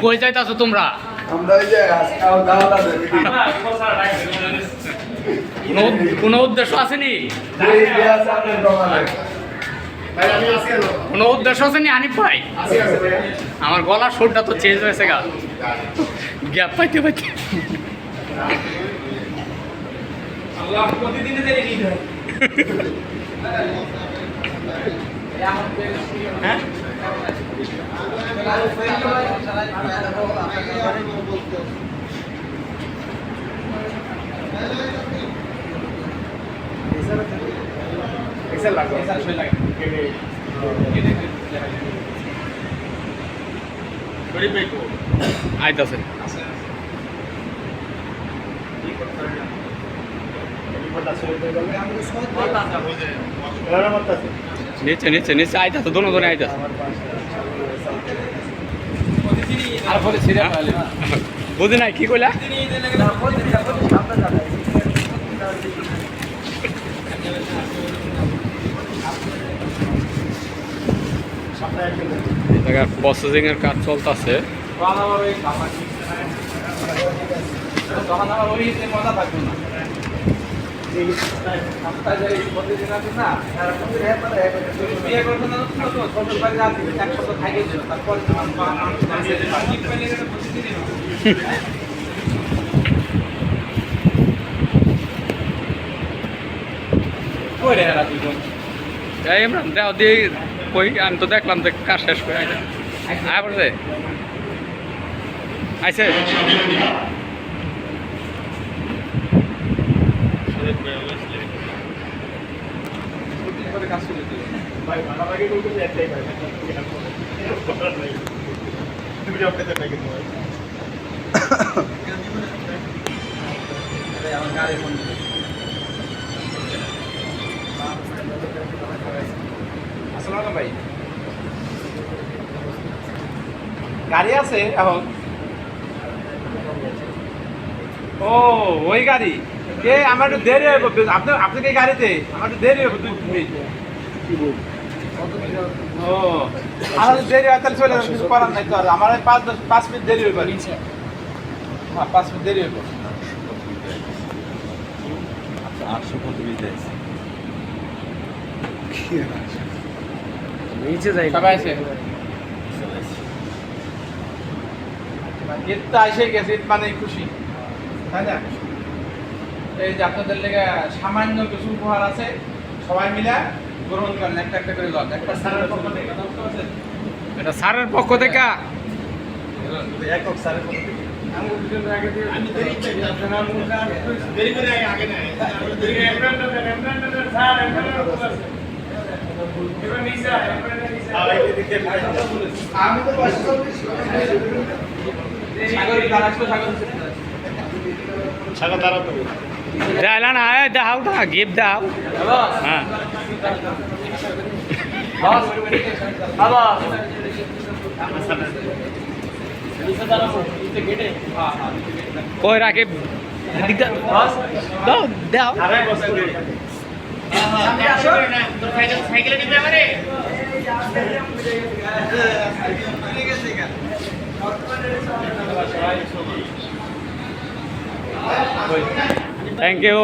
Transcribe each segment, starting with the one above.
কই যাইতাছো তোমরা? কোনো উদ্দেশ্য আসেনি? কোনো উদ্দেশ্য আসেনি আনিফ ভাই? আমার গলার সুরটা তো চেঞ্জ হয়েছে গা, গ্যাপ পাইতে পাইতে। হ্যাঁ আইতাছে নিচে নিচে নিচে আইতাছে, দোনো দোনো আইতাছে। বুঝি নাই কি কইলা? প্রসেসিং এর কাজ চলতেছে। ইমরান দেও দিয়ে কই, আমি তো দেখলাম যে কাজ শেষ করে আইছে আইছে। ভাই গাড়ি আছে এখন? ও ওই গাড়ি কে? আমার একটু দেরি হবে। আপনি কি গাড়িতে? আমার একটু দেরি হবে 2 মিনিট। ও আমার দেরি হয় তাহলে চলে যাবেন, কিছু করার নাই তো। আর আমার 5 মিনিট দেরি হবে। হ্যাঁ 5 মিনিট দেরি হবে। আচ্ছা 800 কত দিতে আছে? নিচে যাই সবাই আছে। ঈদ তো এসে গেছে, ঈদ মানে খুশি, তাই না? এই যে আপনাদের লেগে সামান্য কিছু উপহার আছে, সবাই মিলে গ্রহণ করেন একটা একটা করে লট। একটা স্যারের পক্ষ থেকে, এটা স্যারের পক্ষ থেকে, একক স্যারের পক্ষ থেকে। আমি দেরি করে আগে নাই আমি তো সাগর তারা তো যাইলা না, দাও না গিফট দাও। হ্যাঁ কই রাখে দাও দাও। সাইকেলে নিতে পারে। Thank you.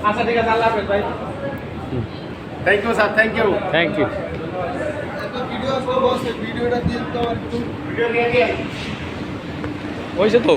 আচ্ছা ঠিক আছে, আল্লাহ হাফেজ ভাই। Thank you sir, thank you thank you. ভিডিওটা দিয়ে তো হয়েছে তো।